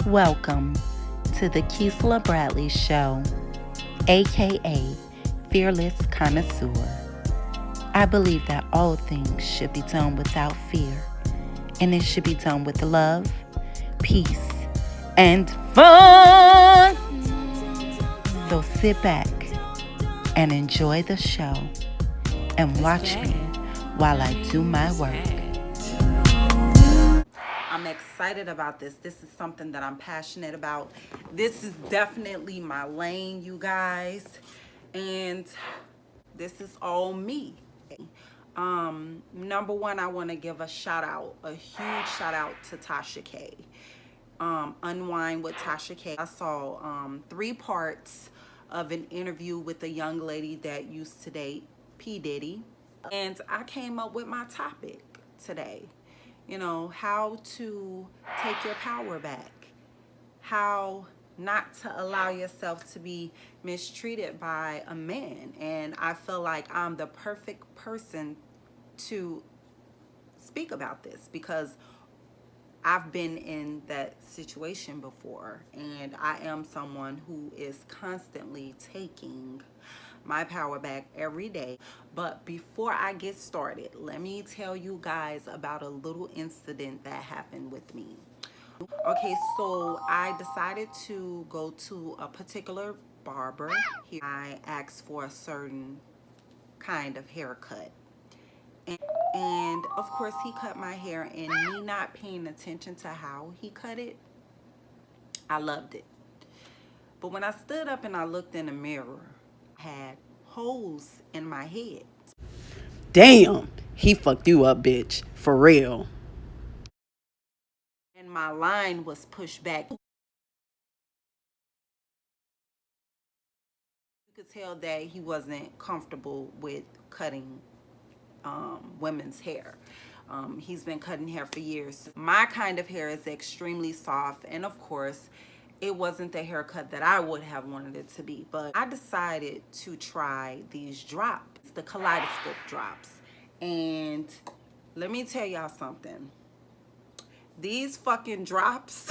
Welcome to the Kesala Bradley Show, aka Fearless Connoisseur. I believe that all things should be done without fear, and it should be done with love, peace, and fun. So sit back and enjoy the show and watch me while I do my work. I'm excited about this. This is something that I'm passionate about. This is definitely my lane, you guys. And this is all me. Number one, I want to give a huge shout out to Tasha K. Unwind with Tasha K. I saw 3 parts of an interview with a young lady that used to date P. Diddy. And I came up with my topic today. You know, how to take your power back. How not to allow yourself to be mistreated by a man. And I feel like I'm the perfect person to speak about this because I've been in that situation before, and I am someone who is constantly taking my power back every day. But before I get started, let me tell you guys about a little incident that happened with me. Okay, so I decided to go to a particular barber. I asked for a certain kind of haircut. And of course, he cut my hair, and me not paying attention to how he cut it, I loved it. But when I stood up and I looked in the mirror, I had holes in my head. Damn, he fucked you up, bitch. For real. And my line was pushed back. You could tell that he wasn't comfortable with cutting women's hair. He's been cutting hair for years. My kind of hair is extremely soft, and of course, it wasn't the haircut that I would have wanted it to be. But I decided to try these drops, the kaleidoscope drops. And let me tell y'all something. These fucking drops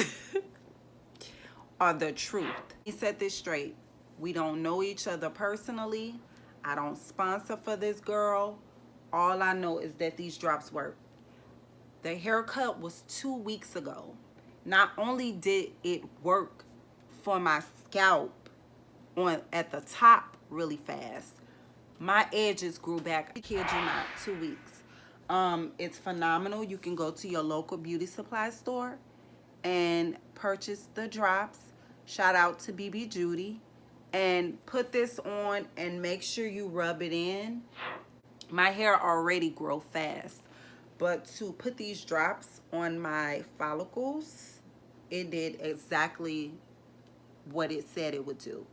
are the truth. He said this straight. We don't know each other personally. I don't sponsor for this girl. All I know is that these drops work. The haircut was 2 weeks ago. Not only did it work for my scalp at the top really fast, my edges grew back. I kid you not, 2 weeks. It's phenomenal. You can go to your local beauty supply store and purchase the drops. Shout out to BB Judy. And put this on and make sure you rub it in. My hair already grow fast, but to put these drops on my follicles, it did exactly what it said it would do.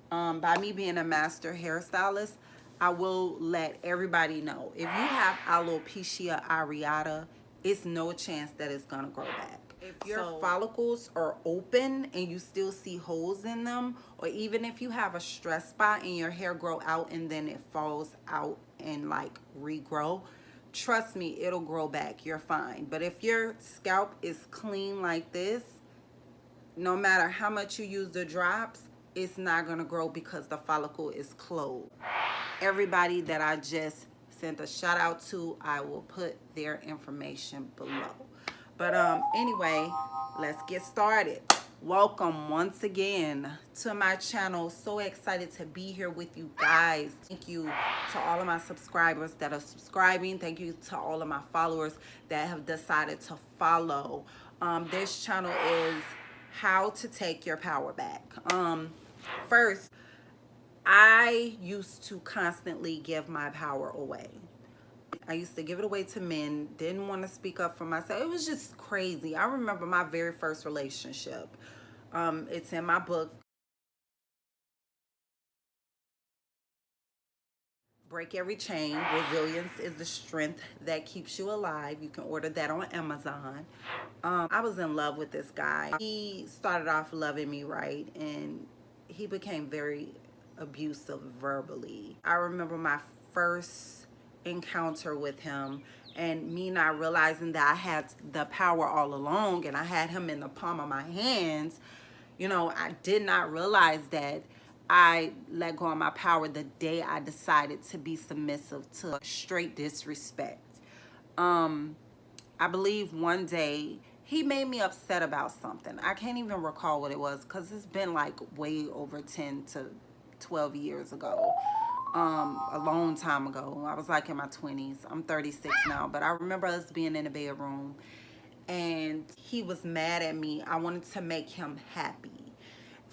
By me being a master hairstylist, I will let everybody know, if you have alopecia areata, it's no chance that it's gonna grow back. If your follicles are open and you still see holes in them, or even if you have a stress spot and your hair grow out and then it falls out and like regrow, trust me, it'll grow back. You're fine. But if your scalp is clean like this, no matter how much you use the drops, it's not gonna grow because the follicle is closed. Everybody that I just sent a shout out to, I will put their information below. But anyway, let's get started. Welcome once again to my channel. So excited to be here with you guys. Thank you to all of my subscribers that are subscribing. Thank you to all of my followers that have decided to follow. This channel is how to take your power back. First, I used to constantly give my power away. I used to give it away to men, didn't want to speak up for myself. It was just crazy. I remember my very first relationship. It's in my book, Break Every Chain. Resilience is the strength that keeps you alive. You can order that on Amazon. I was in love with this guy. He started off loving me right, and he became very abusive verbally. I remember my first encounter with him, and me not realizing that I had the power all along and I had him in the palm of my hands. You know, I did not realize that I let go of my power the day I decided to be submissive to straight disrespect. I believe one day he made me upset about something. I can't even recall what it was because it's been like way over 10 to 12 years ago. A long time ago. I was like in my 20s. I'm 36 now, but I remember us being in the bedroom and he was mad at me. I wanted to make him happy.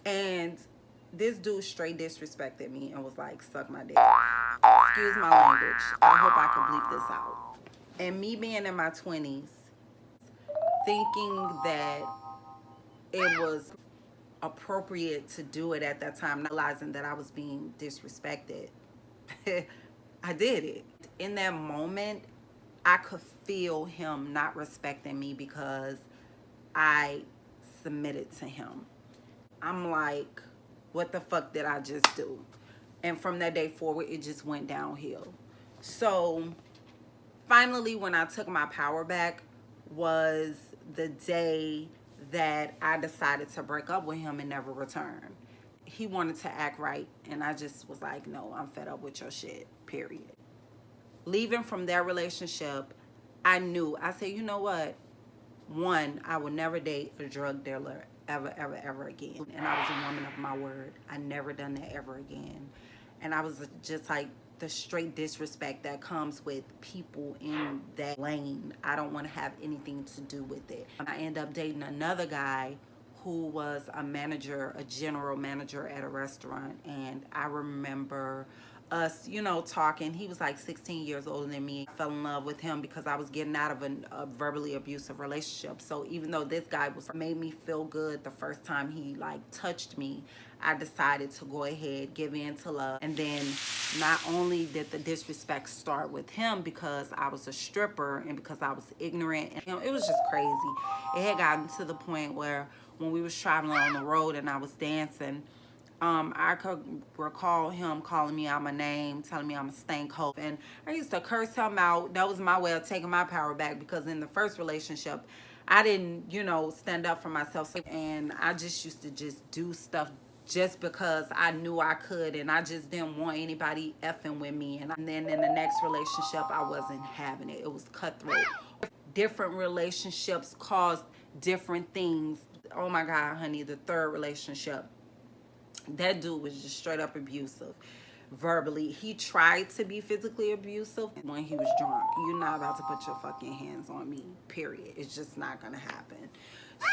And this dude straight disrespected me and was like, suck my dick. Excuse my language. I hope I can bleep this out. And me being in my 20s, thinking that it was appropriate to do it at that time, not realizing that I was being disrespected, I did it. In that moment, I could feel him not respecting me because I submitted to him. I'm like, what the fuck did I just do? And from that day forward, it just went downhill. So finally, when I took my power back was the day that I decided to break up with him and never return. He wanted to act right, and I just was like, no, I'm fed up with your shit, period. Leaving from that relationship, I knew, I said, you know what? One, I would never date a drug dealer ever, ever, ever again. And I was a woman of my word. I never done that ever again. And I was just like, the straight disrespect that comes with people in that lane, I don't want to have anything to do with it. I ended up dating another guy who was a manager, a general manager at a restaurant. And I remember us, you know, talking. He was like 16 years older than me. I fell in love with him because I was getting out of a verbally abusive relationship. So even though this guy made me feel good the first time he like touched me, I decided to go ahead, give in to love. And then not only did the disrespect start with him because I was a stripper and because I was ignorant, and, you know, it was just crazy. It had gotten to the point where when we was traveling on the road and I was dancing, I could recall him calling me out my name, telling me I'm a stank hoe. And I used to curse him out. That was my way of taking my power back because in the first relationship, I didn't, you know, stand up for myself. And I just used to just do stuff just because I knew I could, and I just didn't want anybody effing with me. And then in the next relationship, I wasn't having it. It was cutthroat. Different relationships caused different things. Oh my God, honey, the third relationship, that dude was just straight up abusive. Verbally, he tried to be physically abusive when he was drunk. You're not about to put your fucking hands on me, period. It's just not gonna happen.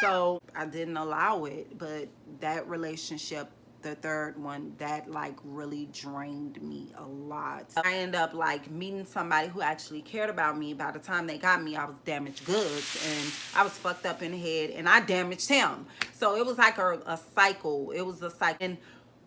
So I didn't allow it, but that relationship, the third one, that like really drained me a lot. I ended up like meeting somebody who actually cared about me. By the time they got me, I was damaged goods and I was fucked up in the head, and I damaged him. So it was like a cycle. It was a cycle. And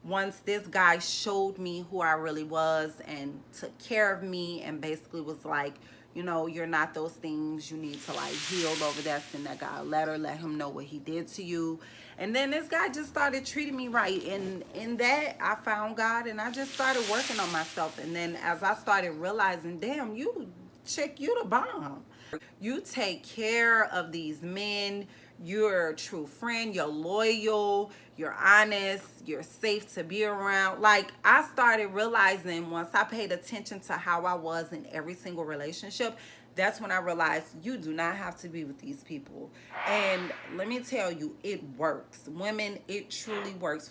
once this guy showed me who I really was and took care of me and basically was like, you know, you're not those things, you need to like heal over that, send that guy a letter, let him know what he did to you. And then this guy just started treating me right, and in that I found God, and I just started working on myself. And then as I started realizing, damn, you chick, you the bomb. You take care of these men, you're a true friend, you're loyal, you're honest, you're safe to be around. Like, I started realizing once I paid attention to how I was in every single relationship, that's when I realized you do not have to be with these people. And let me tell you, it works. Women, it truly works.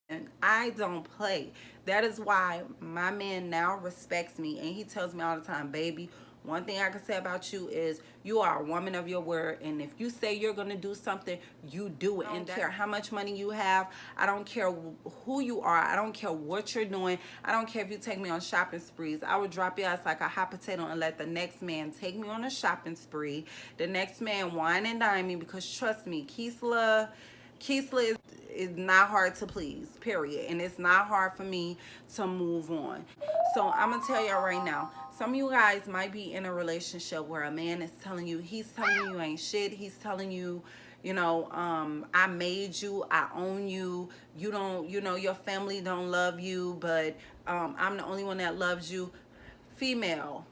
And I don't play. That is why my man now respects me, and he tells me all the time, baby, one thing I can say about you is you are a woman of your word, and if you say you're going to do something, you do it. I don't care how much money you have. I don't care who you are. I don't care what you're doing. I don't care if you take me on shopping sprees. I would drop your ass like a hot potato and let the next man take me on a shopping spree. The next man wine and dine me, because trust me, Kesala is not hard to please, period. And it's not hard for me to move on. So I'm gonna tell y'all right now, some of you guys might be in a relationship where a man is telling you, he's telling you you ain't shit. He's telling you, I made you, I own you. You don't, your family don't love you, but I'm the only one that loves you. Female,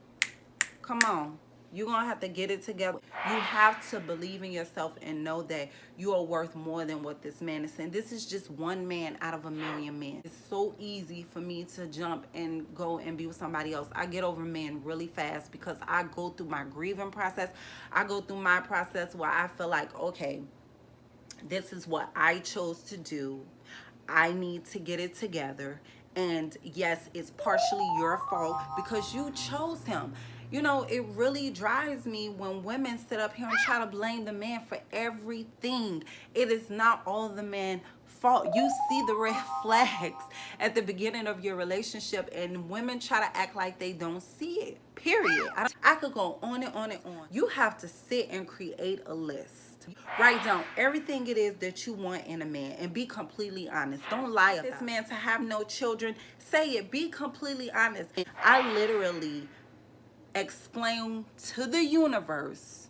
come on. You're going to have to get it together. You have to believe in yourself and know that you are worth more than what this man is saying. This is just one man out of a million men. It's so easy for me to jump and go and be with somebody else. I get over men really fast because I go through my grieving process. I go through my process where I feel like, okay, this is what I chose to do. I need to get it together. And yes, it's partially your fault because you chose him. It really drives me when women sit up here and try to blame the man for everything. It is not all the man's fault. You see the red flags at the beginning of your relationship, and women try to act like they don't see it. Period. I could go on and on and on. You have to sit and create a list. Write down everything it is that you want in a man and be completely honest. Don't lie about this man to have no children. Say it. Be completely honest. I literally explained to the universe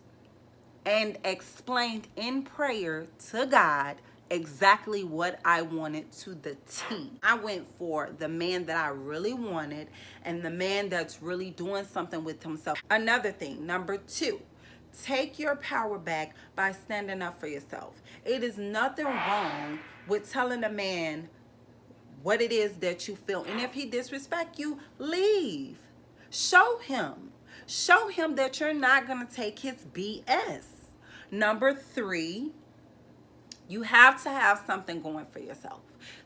and explained in prayer to God exactly what I wanted to the T. I went for the man that I really wanted and the man that's really doing something with himself. Another thing, number 2. Take your power back by standing up for yourself. It is nothing wrong with telling a man what it is that you feel. And if he disrespect you, leave. Show him. Show him that you're not going to take his BS. Number 3, you have to have something going for yourself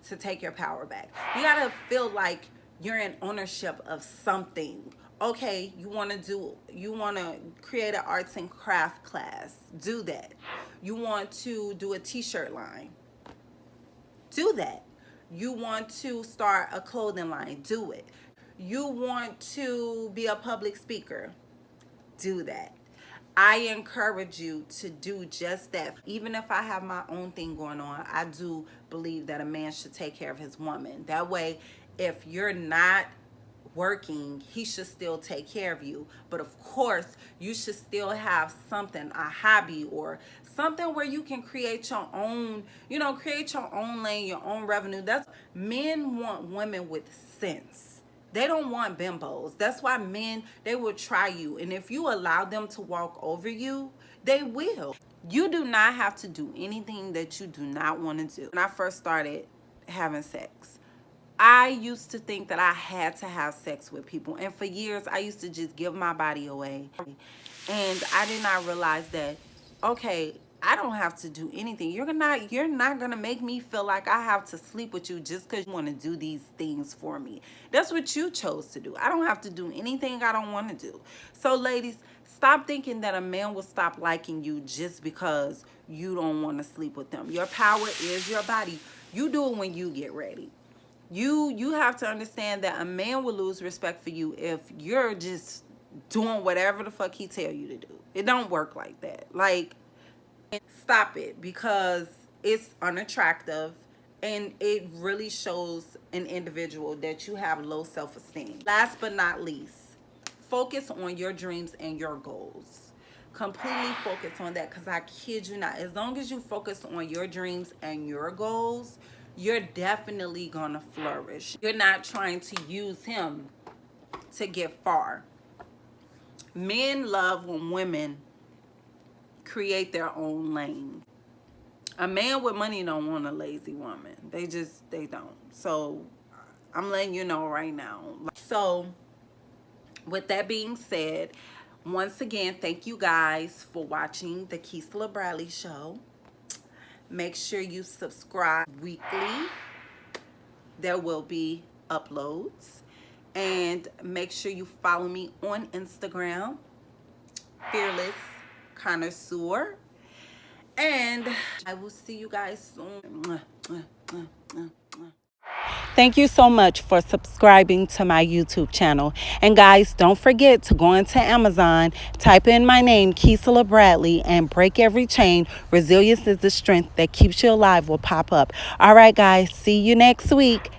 to take your power back. You got to feel like you're in ownership of something. Okay, you want to create an arts and craft class. Do that. You want to do a t-shirt line. Do that. You want to start a clothing line. Do it. You want to be a public speaker. Do that. I encourage you to do just that. Even if I have my own thing going on, I do believe that a man should take care of his woman. That way, if you're not working, he should still take care of you. But of course, you should still have something, a hobby or something where you can create your own, create your own lane, your own revenue. That's men want women with sense. They don't want bimbos. That's why men, they will try you. And if you allow them to walk over you, they will. You do not have to do anything that you do not want to do. When I first started having sex, I used to think that I had to have sex with people. And for years, I used to just give my body away. And I did not realize that, okay, I don't have to do anything. You're not going to make me feel like I have to sleep with you just because you want to do these things for me. That's what you chose to do. I don't have to do anything I don't want to do. So, ladies, stop thinking that a man will stop liking you just because you don't want to sleep with them. Your power is your body. You do it when you get ready. You have to understand that a man will lose respect for you if you're just doing whatever the fuck he tell you to do. It don't work like that. Like, stop it, because it's unattractive and it really shows an individual that you have low self-esteem. Last but not least, focus on your dreams and your goals. Completely focus on that, because I kid you not, as long as you focus on your dreams and your goals, you're definitely gonna flourish. You're not trying to use him to get far. Men love when women create their own lane. A man with money don't want a lazy woman. They don't. So I'm letting you know right now. So with that being said, once again, thank you guys for watching the Kesala Bradley Show. Make sure you subscribe weekly. There will be uploads. And make sure you follow me on Instagram, Fearless Connoisseur. And I will see you guys soon. Thank you so much for subscribing to my YouTube channel. And guys, don't forget to go into Amazon, type in my name, Kesala Bradley, and break every chain. Resilience is the strength that keeps you alive will pop up. All right, guys, see you next week.